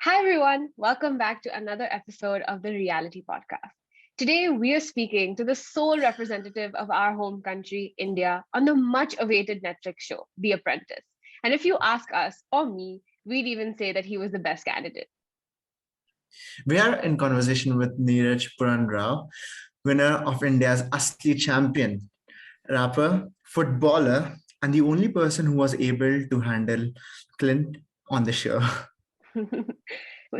Hi, everyone. Welcome back to another episode of the Reality Podcast. Today, we are speaking to the sole representative of our home country, India, on the much awaited Netflix show, The Apprentice. And if you ask us or me, we'd even say that he was the best candidate. We are in conversation with Niraj Puran Rao, winner of India's Asli champion, rapper, footballer, and the only person who was able to handle Clint on the show.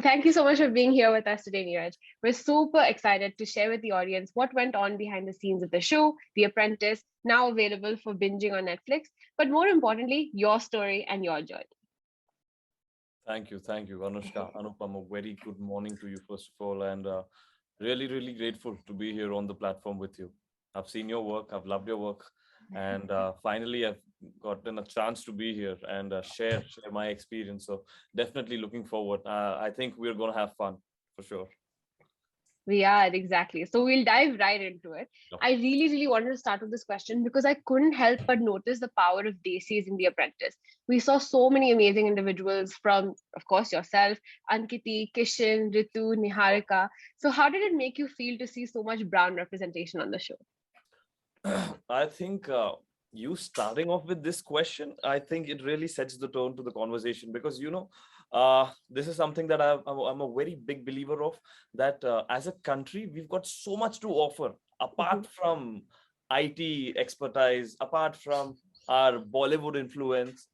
Thank you so much for being here with us today, Niraj. We're super excited to share with the audience what went on behind the scenes of the show, The Apprentice, now available for binging on Netflix, but more importantly, your story and your journey. Thank you, Anushka. Anupam, a very good morning to you, first of all, and really grateful to be here on the platform with you. I've seen your work, I've loved your work, and finally I've gotten a chance to be here and share my experience. So definitely looking forward. I think we're going to have fun for sure. We are, exactly. So we'll dive right into it. I really wanted to start with this question because I couldn't help but notice the power of Desis in The Apprentice. We saw so many amazing individuals from, of course, yourself, Ankiti, Kishan, Ritu, Niharika. So how did it make you feel to see so much brown representation on the show? I think you starting off with this question, I think it really sets the tone to the conversation because, this is something that I'm a very big believer of, that as a country, we've got so much to offer apart from IT expertise, apart from our Bollywood influence.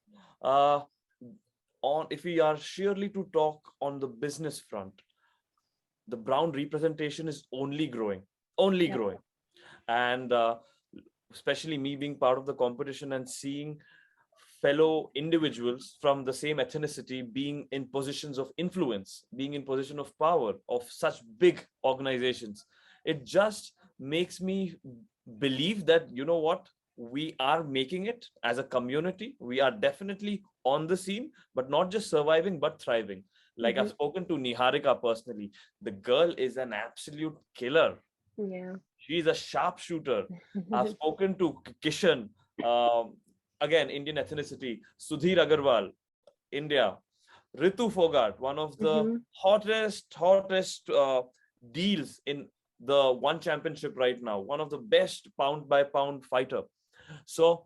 If we are surely to talk on the business front, the brown representation is only growing. And especially me being part of the competition and seeing fellow individuals from the same ethnicity being in positions of influence, being in position of power of such big organizations, it just makes me believe that, you know what, we are making it as a community. We are definitely on the scene, but not just surviving, but thriving. Like I've spoken to Niharika personally. The girl is an absolute killer. Yeah. She's a sharpshooter. I've spoken to Kishan, again, Indian ethnicity, Sudhir Agarwal, India, Ritu Fogart, one of the hottest deals in the one championship right now, one of the best pound by pound fighter. So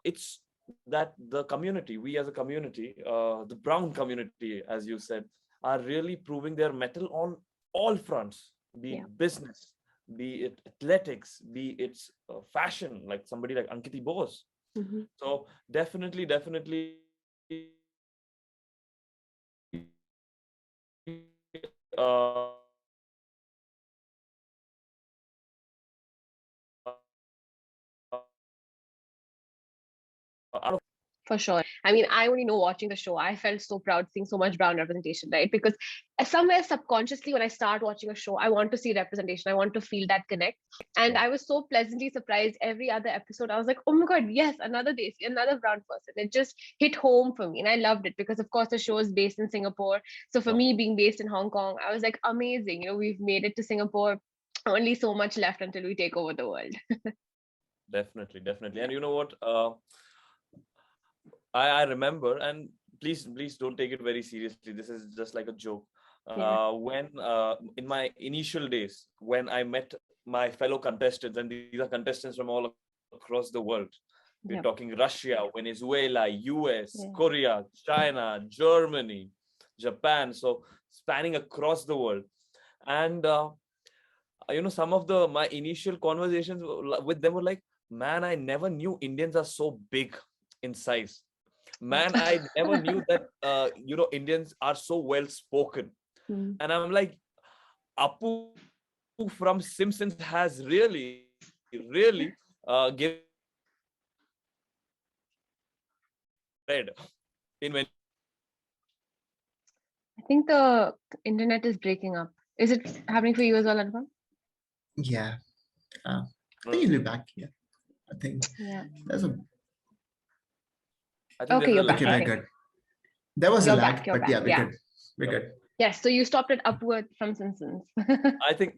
it's that the community, we as a community, the brown community, as you said, are really proving their mettle on all fronts, be it business, be it athletics, be it fashion, like somebody like Ankiti Bose. So definitely For sure. I mean, I only know watching the show, I felt so proud seeing so much brown representation, right? Because somewhere subconsciously, when I start watching a show, I want to see representation. I want to feel that connect. And I was so pleasantly surprised every other episode. I was like, oh my God, yes, another Desi, another brown person. It just hit home for me. And I loved it because, of course, the show is based in Singapore. So for me, being based in Hong Kong, I was like, amazing. We've made it to Singapore. Only so much left until we take over the world. Definitely. And you know what? I remember, and please don't take it very seriously. This is just like a joke. When in my initial days, when I met my fellow contestants, and these are contestants from all across the world. We're talking Russia, Venezuela, US, Korea, China, Germany, Japan. So spanning across the world. And some of my initial conversations with them were like, man, I never knew Indians are so big in size. Man, I never knew that Indians are so well spoken. And I'm like, Apu from Simpsons has really given in when I think the internet is breaking up. Is it happening for you as well, Anupam? Yeah. I think you'll be back here. I think there's a... Okay, you're back. Okay, very good. There was a lag, but yeah, we're good. We're good. Yes, so you stopped at upward from Simpsons. I think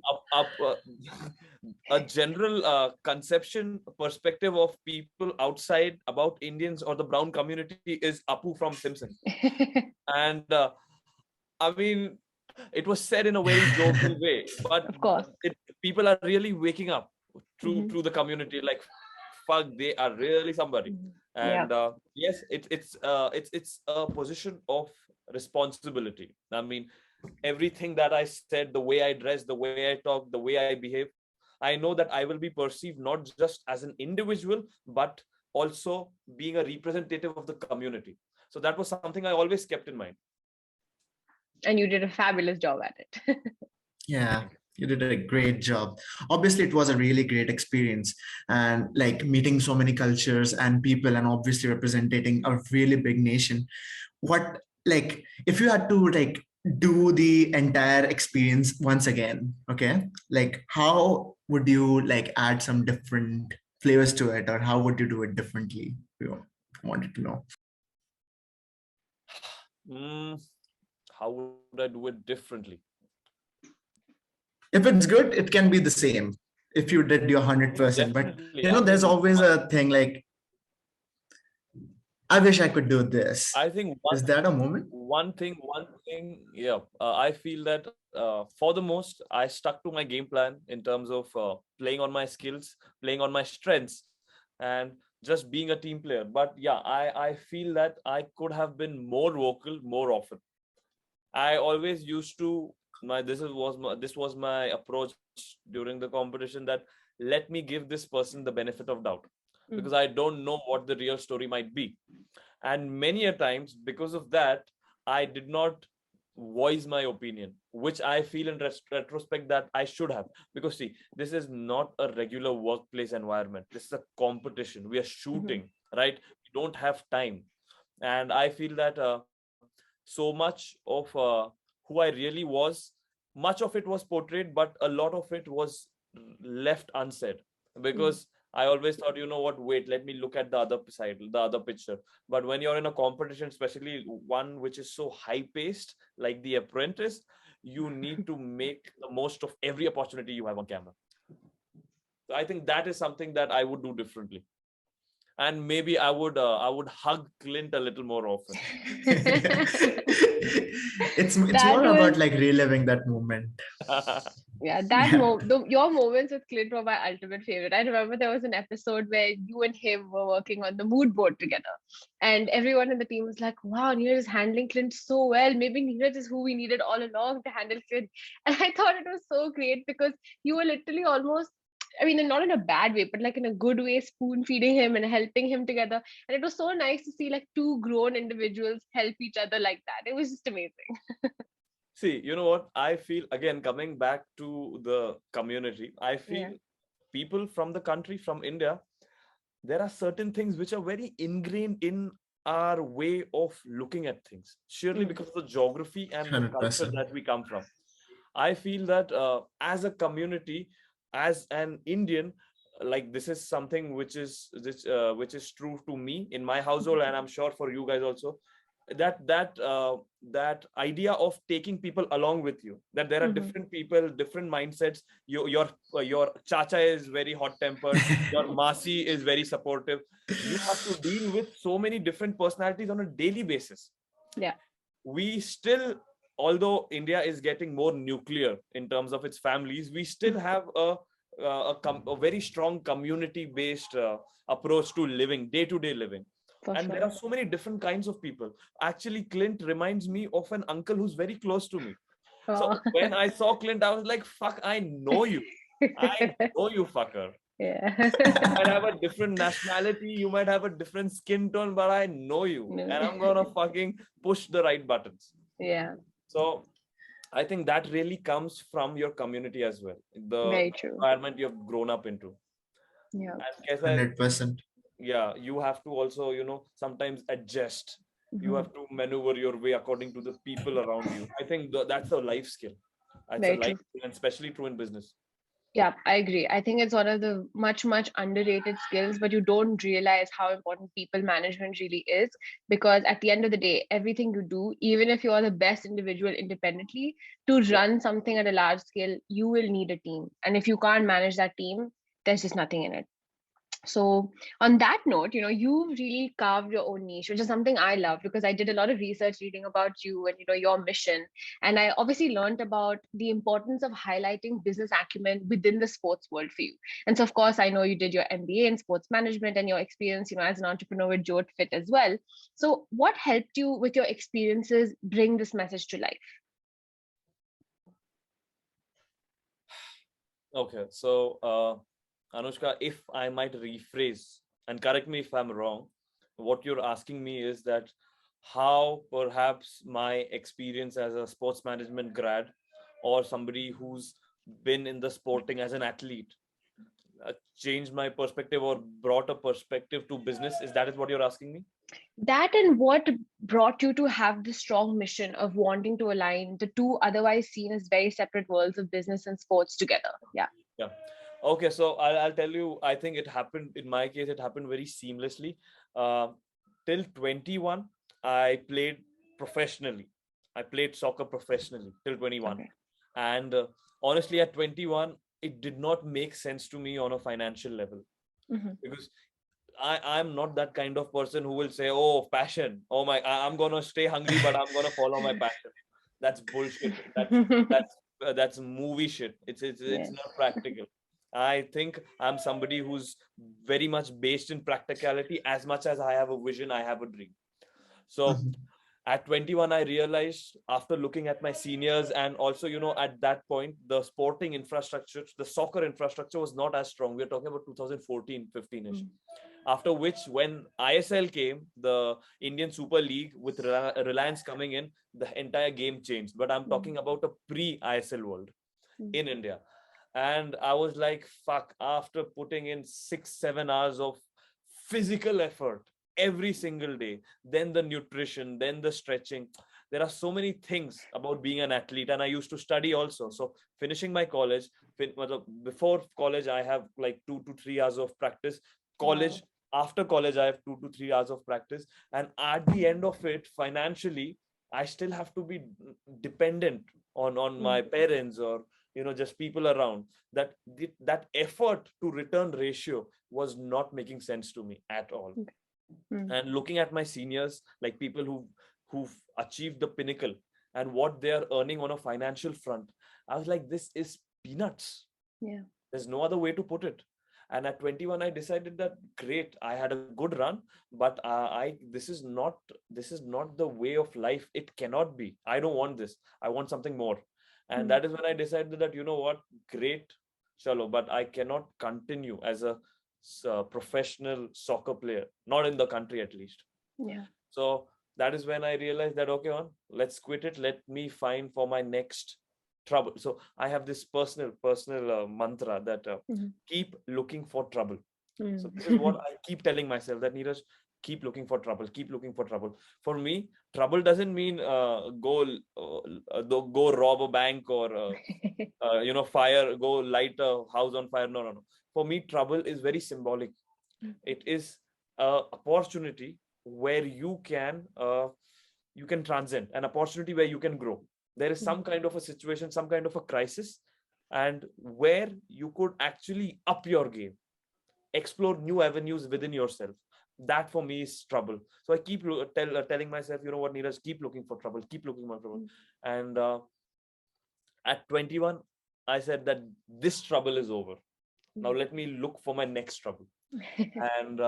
a general conception perspective of people outside about Indians or the brown community is Apu from Simpsons. And I mean, it was said in a very jovial way, but Of course. people are really waking up Mhm. through the community. Like, fuck, they are really somebody. Yeah. And yes, it's a position of responsibility. I mean, everything that I said, the way I dress, the way I talk, the way I behave, I know that I will be perceived not just as an individual, but also being a representative of the community. So that was something I always kept in mind. And you did a fabulous job at it. Yeah, you did a great job. Obviously, it was a really great experience, and like meeting so many cultures and people, and obviously representing a really big nation. What, like, if you had to like do the entire experience once again, okay, like how would you like add some different flavors to it, or how would you do it differently? We wanted to know. How would I do it differently? If it's good, it can be the same if you did your 100%. But Definitely. there's always a thing like, I wish I could do this. I think Is that a moment? one thing, yeah. I feel that for the most, I stuck to my game plan in terms of playing on my skills, playing on my strengths, and just being a team player. But yeah, I feel that I could have been more vocal more often. I always used to this was my approach during the competition, that let me give this person the benefit of doubt, because I don't know what the real story might be. And many a times, because of that, I did not voice my opinion, which I feel in retrospect that I should have. Because see, this is not a regular workplace environment. This is a competition. We are shooting, right? We don't have time. And I feel that so much of who I really was, much of it was portrayed, but a lot of it was left unsaid. Because I always thought, you know what, wait, let me look at the other side, the other picture. But when you're in a competition, especially one which is so high paced, like The Apprentice, you need to make the most of every opportunity you have on camera. So I think that is something that I would do differently. And maybe I would hug Clint a little more often. It's more about like reliving that moment. Yeah, your moments with Clint were my ultimate favorite. I remember there was an episode where you and him were working on the mood board together, and everyone in the team was like, "Wow, Neeraj is handling Clint so well. Maybe Neeraj is who we needed all along to handle Clint." And I thought it was so great because you were literally almost, I mean, not in a bad way, but like in a good way, spoon feeding him and helping him together. And it was so nice to see like two grown individuals help each other like that. It was just amazing. See, you know what? I feel, again, coming back to the community, I feel people from the country, from India, there are certain things which are very ingrained in our way of looking at things, surely because of the geography and the culture 100%. that we come from. I feel that as a community, as an Indian, like this is something which is true to me in my household, and I'm sure for you guys also, that idea of taking people along with you, that there are different people, different mindsets. Your chacha is very hot tempered, your masi is very supportive. You have to deal with so many different personalities on a daily basis. Yeah, we still, although India is getting more nuclear in terms of its families, we still have a very strong community based approach to living, day-to-day living. And there are so many different kinds of people. Actually, Clint reminds me of an uncle who's very close to me. So when I saw Clint, I was like, fuck, I know you. I know you, fucker. Yeah. You might have a different nationality, you might have a different skin tone, but I know you. No. And I'm gonna fucking push the right buttons. Yeah. So I think that really comes from your community as well, the Very true. environment you've grown up into. Yeah. And 100%. yeah, you have to also, sometimes adjust. You have to maneuver your way according to the people around you. I think that's a life skill. That's Very a life true. skill, and especially true in business. Yeah, I agree. I think it's one of the much underrated skills, but you don't realize how important people management really is, because at the end of the day, everything you do, even if you are the best individual independently, to run something at a large scale, you will need a team. And if you can't manage that team, there's just nothing in it. So on that note, you really carved your own niche, which is something I love because I did a lot of research reading about you and your mission. And I obviously learned about the importance of highlighting business acumen within the sports world for you. And so of course I know you did your MBA in sports management, and your experience, as an entrepreneur with Jode Fit as well. So what helped you with your experiences bring this message to life? Okay, so Anushka, if I might rephrase and correct me if I'm wrong, what you're asking me is that how perhaps my experience as a sports management grad or somebody who's been in the sporting as an athlete changed my perspective or brought a perspective to business. Is that is what you're asking me? That, and what brought you to have the strong mission of wanting to align the two otherwise seen as very separate worlds of business and sports together? Yeah. Yeah. Okay, so I'll tell you, I think it happened, in my case, it happened very seamlessly. Uh, till 21, I played professionally. I played soccer professionally till 21. Okay. And honestly, at 21, it did not make sense to me on a financial level Mm-hmm. because I'm not that kind of person who will say, oh, passion. Oh my, I'm gonna stay hungry, but I'm gonna follow my passion. That's bullshit. That's movie shit. It's Yes. not practical. I think I'm somebody who's very much based in practicality. As much as I have a vision, I have a dream. So Mhm. at 21, I realized after looking at my seniors, and also, at that point, the sporting infrastructure, the soccer infrastructure was not as strong. We're talking about 2014, 15ish. After which, when ISL came, the Indian Super League with Reliance coming in, the entire game changed. But I'm talking about a pre-ISL world in India. And I was like, fuck, after putting in 6-7 hours of physical effort every single day, then the nutrition, then the stretching. There are so many things about being an athlete, and I used to study also. So finishing my college, before college, I have like 2 to 3 hours of practice. College, after college, I have 2 to 3 hours of practice, and at the end of it, financially, I still have to be dependent on my parents or just people around. That effort to return ratio was not making sense to me at all. And looking at my seniors, like people who've achieved the pinnacle and what they are earning on a financial front, I was like, this is peanuts. Yeah. There's no other way to put it. And at 21, I decided that great, I had a good run, but I this is not the way of life. It cannot be. I don't want this. I want something more. And that is when I decided that, you know what, great, chalo, but I cannot continue as a professional soccer player, not in the country at least. Yeah. So that is when I realized that, okay, let's quit it. Let me find for my next trouble. So I have this personal mantra that keep looking for trouble. So this is what I keep telling myself, that Niraj, keep looking for trouble, keep looking for trouble. For me, trouble doesn't mean go rob a bank or go light a house on fire. No, no, no. For me, trouble is very symbolic. It is a opportunity where you can transcend, an opportunity where you can grow. There is some kind of a situation, some kind of a crisis, and where you could actually up your game, explore new avenues within yourself. That for me is trouble. So I keep telling myself, you know what, Neeraj, keep looking for trouble, keep looking for trouble. And at 21, I said that this trouble is over. Now let me look for my next trouble. And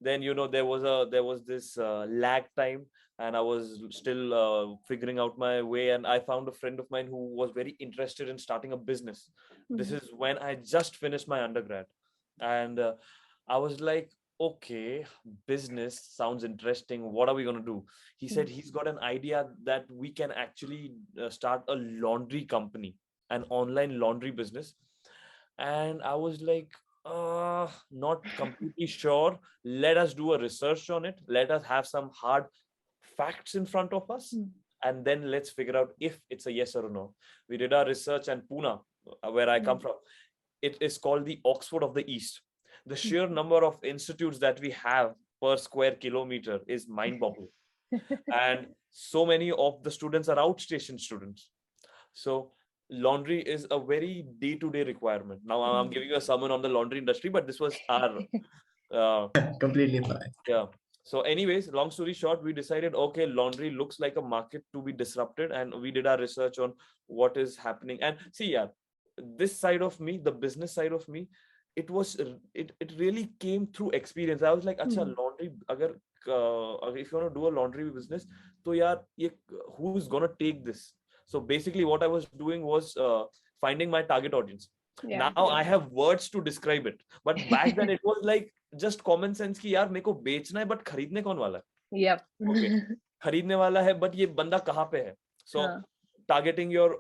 then there was this lag time, and I was still figuring out my way, and I found a friend of mine who was very interested in starting a business. This is when I just finished my undergrad, and I was like, okay, business sounds interesting, what are we going to do? He said he's got an idea that we can actually start a laundry company, an online laundry business. And I was like, not completely sure. Let us do a research on it. Let us have some hard facts in front of us. And then let's figure out if it's a yes or a no. We did our research, and Pune, where I come from, it is called the Oxford of the East. The sheer number of institutes that we have per square kilometer is mind-boggling. And so many of the students are outstation students. So laundry is a very day-to-day requirement. Now I'm giving you a sermon on the laundry industry, but this was our Completely fine. yeah. So anyways, long story short, we decided, okay, laundry looks like a market to be disrupted, and we did our research on what is happening. And see, yeah, this side of me, the business side of me, it really came through experience. I was like, acha, laundry, if you want to do a laundry business, so yeah, who's gonna take this? So basically, what I was doing was finding my target audience. Now I have words to describe it, but back then it was like just common sense कि यार मेरे को बेचना है but खरीदने कौन वाला है? Yep. Okay, खरीदने वाला है but ये बंदा कहाँ पे है? So targeting your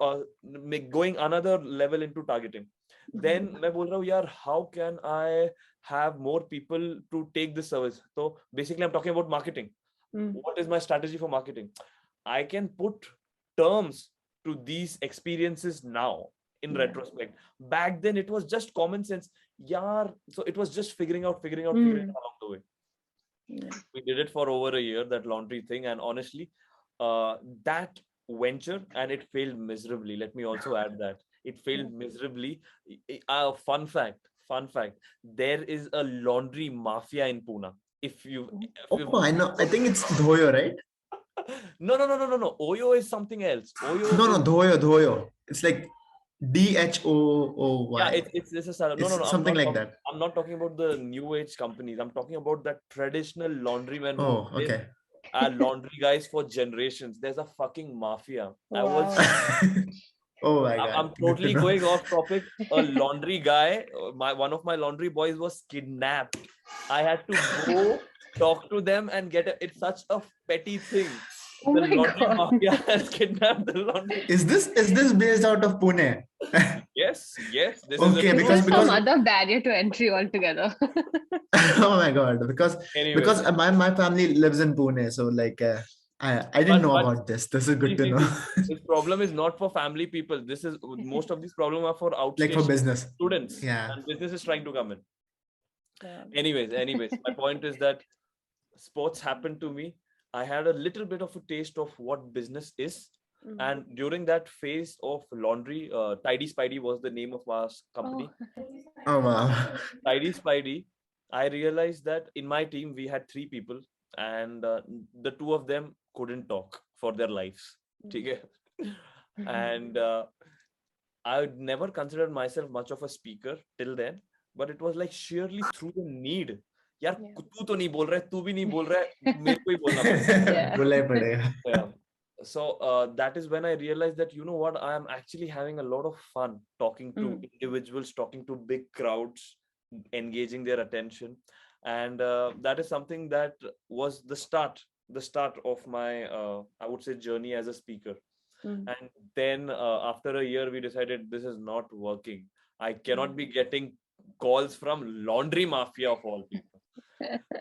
going another level into targeting. Then मैं बोल रहा हूँ यार, how can I have more people to take this service? So basically I'm talking about marketing. What is my strategy for marketing? I can put terms to these experiences now in retrospect. Back then it was just common sense. Yeah, so it was just figuring out along the way. We did it for over a year, that laundry thing, and honestly, that venture, and it failed miserably. Let me also add that it failed miserably. Fun fact, there is a laundry mafia in Pune. If you I know. I think it's Dhoyo, right? No. Oyo is something else. Oyo No, Dhoyo. It's like DHOOY. Yeah, it's this is no. Something like that. I'm not talking about the new age companies. I'm talking about that traditional laundrymen who Oh, okay. are laundry guys for generations. There's a fucking mafia. Oh my God. I'm totally going off topic. A laundry guy, one of my laundry boys was kidnapped. I had to go talk to them and get it's such a petty thing. Oh the my laundry God. mafia has kidnapped the laundry. Is this based out of Pune? Yes. This Okay, is because some other barrier to entry altogether. Oh my God, because my family lives in Pune, so like I didn't know about this. This is good to know. This problem is not for family people. This is most of these problems are for outstation Like for business students. Yeah. And business is trying to come in. Anyways, my point is that sports happened to me. I had a little bit of a taste of what business is. And during that phase of laundry, Tidy Spidey was the name of our company. Oh wow. Tidy Spidey, I realized that in my team, we had 3 people, and the 2 of them couldn't talk for their lives. And I would never considered myself much of a speaker till then, but it was like sheerly through the need. यार तू तो नहीं बोल रहा है, तू भी नहीं बोल रहा है, मेरे को ही बोलना पड़ेगा. So that is when I realized that, you know what, I am actually having a lot of fun talking to individuals, talking to big crowds, engaging their attention. And that is something that was the start of my, I would say, journey as a speaker. And then after a year, we decided this is not working. I cannot be getting calls from laundry mafia of all people.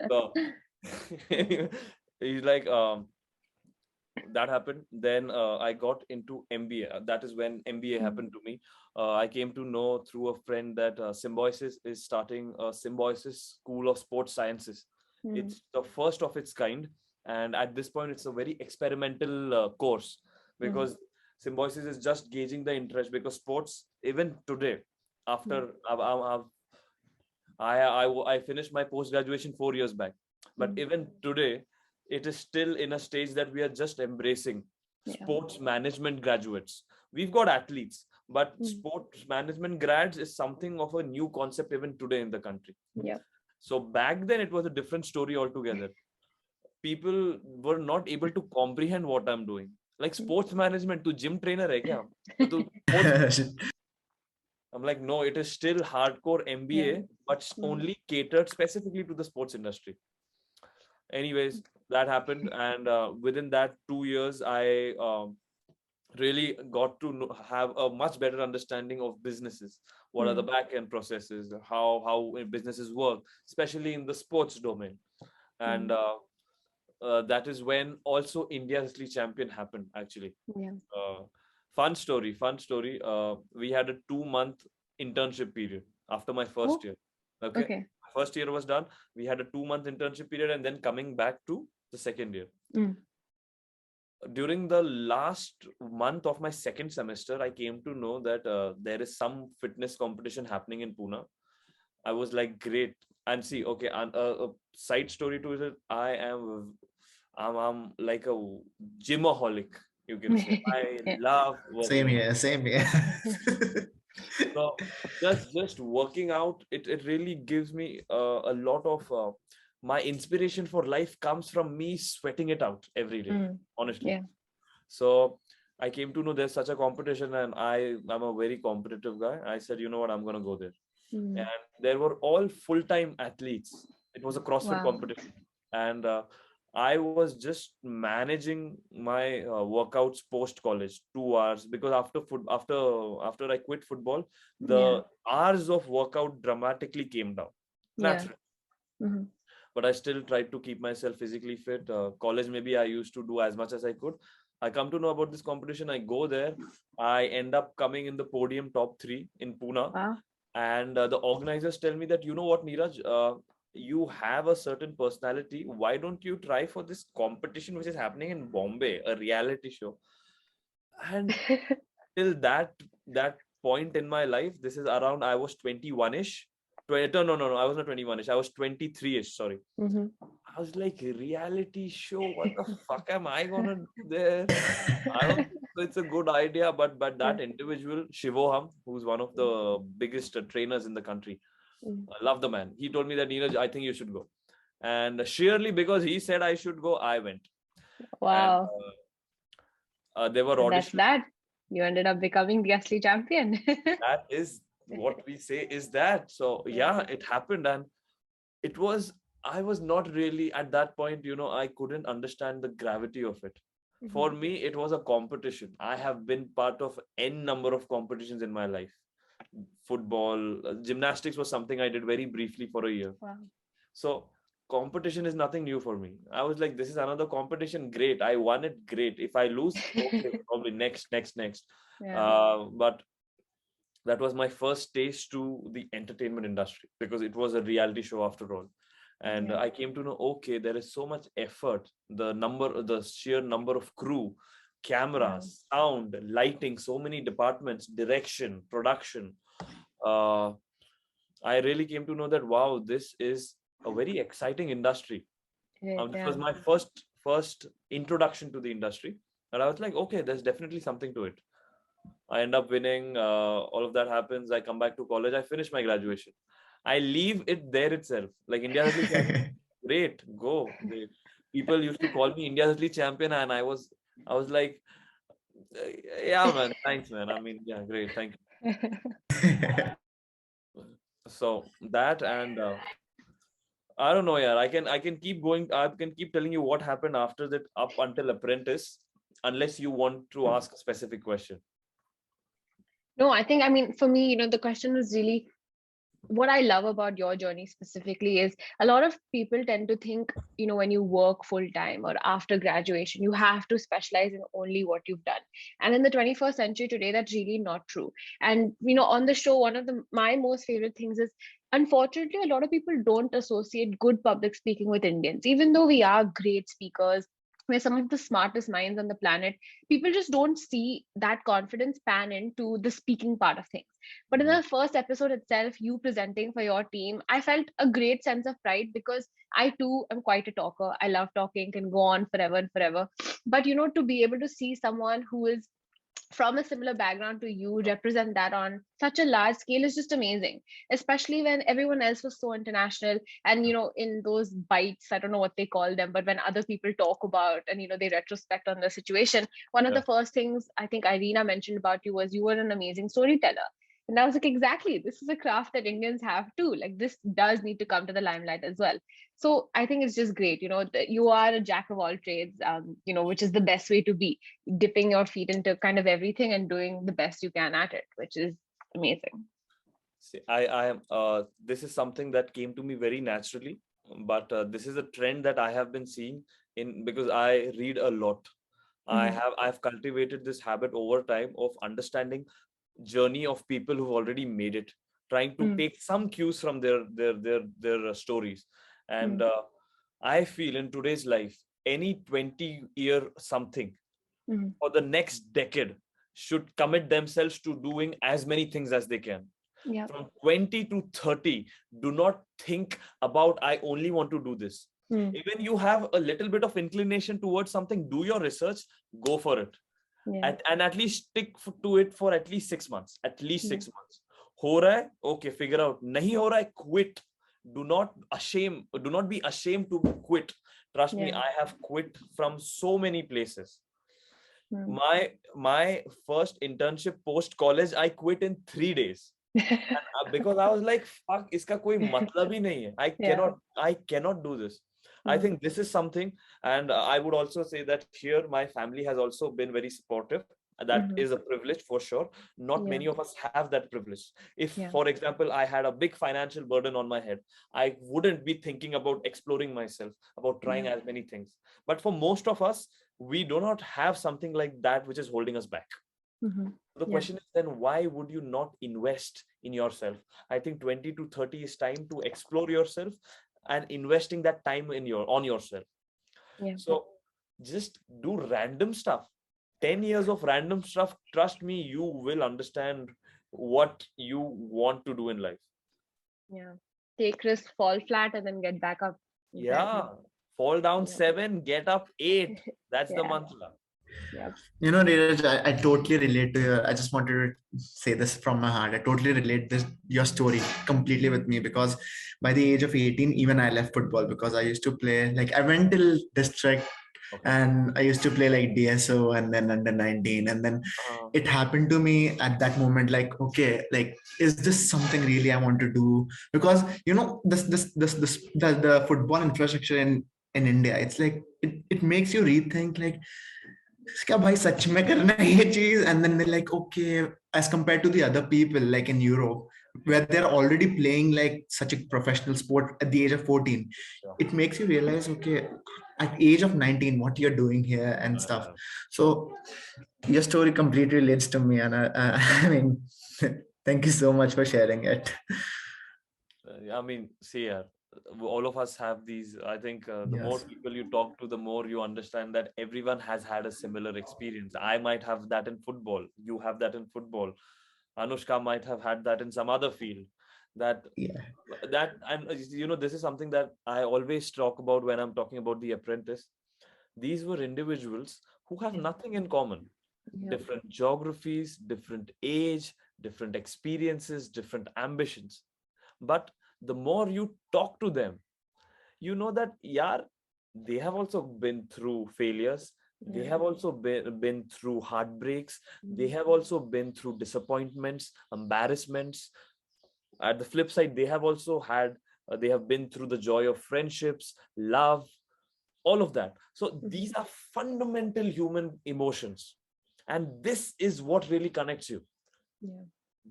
So he's like, that happened. Then I got into MBA. That is when MBA happened to me. I came to know through a friend that Symbiosis is starting a Symbiosis School of Sports Sciences. It's the first of its kind. And at this point, it's a very experimental course, because Symbiosis is just gauging the interest, because sports, even today, after I finished my post-graduation 4 years back. But even today, it is still in a stage that we are just embracing sports management graduates. We've got athletes, but sports management grads is something of a new concept even today in the country. So back then, it was a different story altogether. People were not able to comprehend what I'm doing. Like, sports management, to gym trainer hai kya? I'm like, no, it is still hardcore MBA, but only catered specifically to the sports industry. Anyways, that happened. And within that 2 years, I really got to have a much better understanding of businesses. What are the back-end processes, how businesses work, especially in the sports domain. And that is when also India's RealiTEA champion happened, actually. Fun story. We had a 2-month internship period after my first year. Okay. First year was done. We had a 2-month internship period, and then coming back to the second year. during the last month of my second semester, I came to know that there is some fitness competition happening in Pune. I was like, great. And see, okay, and a side story to it, I'm like a gymaholic, you can say. I Yeah. love Same working out. here, same here. So just working out, it really gives me a lot of my inspiration for life comes from me sweating it out every day, Mm. honestly. Yeah. So I came to know there's such a competition, and I'm a very competitive guy. I said, you know what, I'm gonna go there. Mm. And there were all full-time athletes. It was a CrossFit Wow. competition, and I was just managing my workouts post college, 2 hours, because after I quit football, Yeah. the hours of workout dramatically came down Yeah. naturally. Hmm. But I still tried to keep myself physically fit. College, maybe I used to do as much as I could. I come to know about this competition. I go there. I end up coming in the podium top three in Pune. Wow. And the organizers tell me that, you know what, Niraj, you have a certain personality. Why don't you try for this competition which is happening in Bombay, a reality show? And till that point in my life, this is around I was 21ish. 20, no, I was not 21ish. I was 23ish. Sorry. Hmm. I was like, reality show? What the fuck am I gonna do there? I don't think so it's a good idea, but Yeah. that individual, Shivoham, who's one of the biggest trainers in the country, Mm. I love the man. He told me that, Neeraj, I think you should go. And sheerly because he said I should go, I went. And Wow. there were And that's auditions. that. You ended up becoming the Asli champion. That is what we say is that. So yeah, it happened. And it was, I was not really at that point, I couldn't understand the gravity of it. For Mhm. me, it was a competition. I have been part of n number of competitions in my life. Football, gymnastics was something I did very briefly for a year. Wow. So competition is nothing new for me. I was like, this is another competition. Great. I won it. Great. If I lose, okay, probably next. Yeah. But that was my first taste to the entertainment industry because it was a reality show after all. And Yeah. I came to know, okay, there is so much effort, the sheer number of crew, Yeah. cameras, sound, lighting, so many departments, direction, production. Uh, I really came to know that, wow, this is a very exciting industry. This Yeah. was my first introduction to the industry. And I was like, okay, there's definitely something to it. I end up winning. All of that happens. I come back to college. I finish my graduation. I leave it there itself. Like India's Athlete Champion. Great, go. People used to call me India's Athlete Champion, and I was like, yeah, man. Thanks, man. I mean, yeah, great. Thank you. So that and I don't know, yeah. I can keep going. I can keep telling you what happened after that up until Apprentice, unless you want to ask a specific question. No, I mean, for me, the question is really what I love about your journey specifically is a lot of people tend to think, when you work full time or after graduation, you have to specialize in only what you've done. And in the 21st century today, that's really not true. And, on the show, one of my most favorite things is, unfortunately, a lot of people don't associate good public speaking with Indians, even though we are great speakers. We're some of the smartest minds on the planet. People just don't see that confidence pan into the speaking part of things. But in the first episode itself, you presenting for your team, I felt a great sense of pride because I too am quite a talker. I love talking, can go on forever and forever. But to be able to see someone who is from a similar background to you represent that on such a large scale is just amazing, especially when everyone else was so international. And in those bites, I don't know what they call them, but when other people talk about and they retrospect on the situation, one of Yeah. the first things I think Irina mentioned about you was you were an amazing storyteller. And I was like, exactly, this is a craft that Indians have too. Like, this does need to come to the limelight as well. So I think it's just great, that you are a jack of all trades, which is the best way to be, dipping your feet into kind of everything and doing the best you can at it, which is amazing. See, I am. This is something that came to me very naturally, but this is a trend that I have been seeing in because I read a lot. Mhm. I've cultivated this habit over time of understanding journey of people who've already made it, trying to Mm, take some cues from their stories. And mm, I feel in today's life, any 20-year something for the next decade should commit themselves to doing as many things as they can. Yeah. From 20 to 30, do not think about, I only want to do this. Even you have a little bit of inclination towards something, do your research, go for it. Yeah. And at least stick to it for at least 6 months. At least 6 months. Ho raha hai? Okay, figure out. Nahi ho raha hai, quit. Do not be ashamed to quit. Trust me, I have quit from so many places. My first internship post college, I quit in 3 days. Because I was like, fuck, iska koi matlab hi nahi hai. I cannot do this. I think this is something, and I would also say that here my family has also been very supportive. That is a privilege for sure. Not many of us have that privilege. If, for example, I had a big financial burden on my head, I wouldn't be thinking about exploring myself, about trying as many things. But for most of us, we do not have something like that which is holding us back. The question is then, why would you not invest in yourself? I think 20 to 30 is time to explore yourself and investing that time on yourself. So just do random stuff. 10 years of random stuff, trust me, you will understand what you want to do in life. Take risk, fall flat, and then get back up. Fall down 7, get up 8. That's the mantra. You know, Niraj, I totally relate to your, I just wanted to say this from my heart. I totally relate your story completely with me, because by the age of 18, even I left football because I used to play, like I went till district and I used to play like DSO and then under 19. And then it happened to me at that moment, like, okay, like, is this something really I want to do? Because, you know, the football infrastructure in India, it's like, it makes you rethink, like, क्या भाई सच में करना है ये चीज, and then they're like, okay, as compared to the other people like in Europe where they're already playing like such a professional sport at the age of 14, it makes you realize, okay, at age of 19 what you're doing here and stuff. So your story completely relates to me, and I mean, thank you so much for sharing it. I mean, see, all of us have these. I think the more people you talk to, the more you understand that everyone has had a similar experience. I might have that in football. You have that in football. Anushka might have had that in some other field. And you know, this is something that I always talk about when I'm talking about The Apprentice. These were individuals who have nothing in common. Different geographies, different age, different experiences, different ambitions. But the more you talk to them, you know that, they have also been through failures. They have also been through heartbreaks. They have also been through disappointments, embarrassments. At the flip side, they have also they have been through the joy of friendships, love, all of that. So these are fundamental human emotions. And this is what really connects you.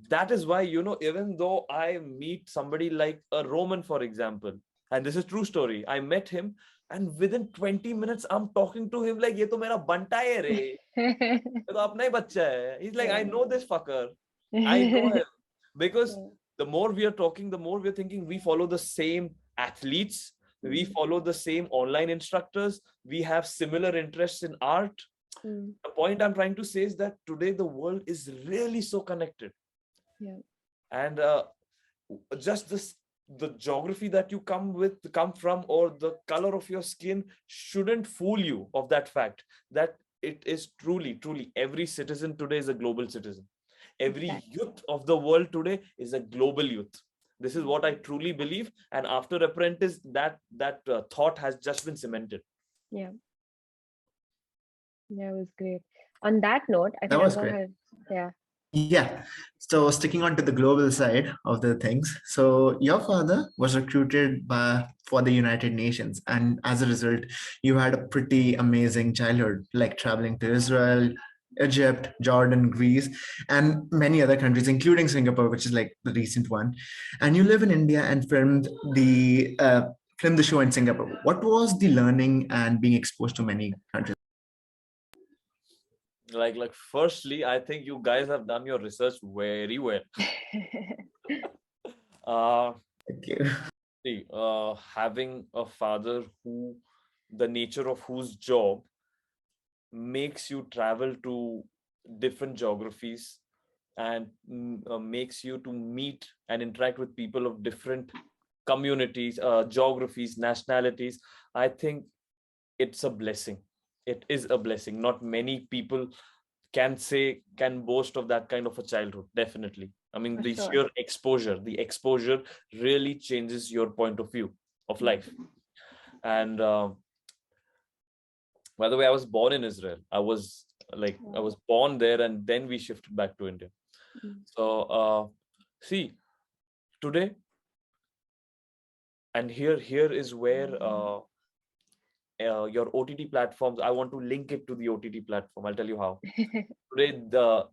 That is why, you know, even though I meet somebody like a Roman, for example, and this is true story, I met him and within 20 minutes, I'm talking to him like, ye to mera banta hai re. Ye to apna hi bachcha hai. He's like, I know this fucker. I know him. Because the more we are talking, the more we're thinking we follow the same athletes. We follow the same online instructors. We have similar interests in art. The point I'm trying to say is that today the world is really so connected. And just the geography that you come from, or the color of your skin shouldn't fool you of that fact that it is truly every citizen today is a global citizen. Every youth of the world today is a global youth. This is what I truly believe. And after Apprentice, that thought has just been cemented. Yeah, it was great. On that note, I think That was great. Yeah. So sticking on to the global side of the things. So your father was recruited for the United Nations. And as a result, you had a pretty amazing childhood, like traveling to Israel, Egypt, Jordan, Greece, and many other countries, including Singapore, which is like the recent one. And you live in India and filmed the show in Singapore. What was the learning and being exposed to many countries? Like firstly, I think you guys have done your research very well. Thank you. See, having a father the nature of whose job makes you travel to different geographies and makes you to meet and interact with people of different communities, geographies, nationalities, I think it's a blessing. It is a blessing. Not many people can boast of that kind of a childhood. Definitely. I mean, the sheer exposure, the exposure really changes your point of view of life. And by the way, I was born in Israel. I was born there, and then we shifted back to India. So see, today, and here is where your OTT platforms, I want to link it to the OTT platform. I'll tell you how. Today,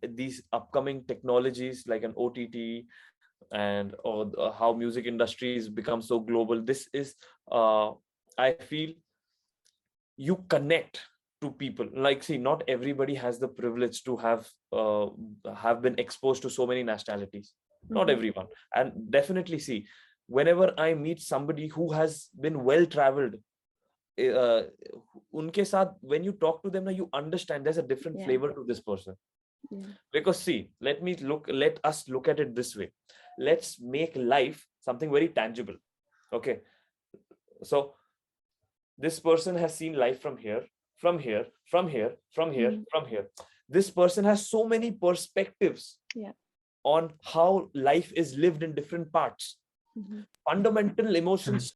these upcoming technologies like an OTT and how music industries become so global. This is, I feel, you connect to people. Like, see, not everybody has the privilege to have been exposed to so many nationalities. Not everyone. And definitely, see, whenever I meet somebody who has been well traveled, unke saath, when you talk to them, you understand there's a different flavor to this person. Because see, let us look at it this way. Let's make life something very tangible. Okay, so this person has seen life from here, from here, from here, from here, from here. This person has so many perspectives on how life is lived in different parts. Fundamental emotions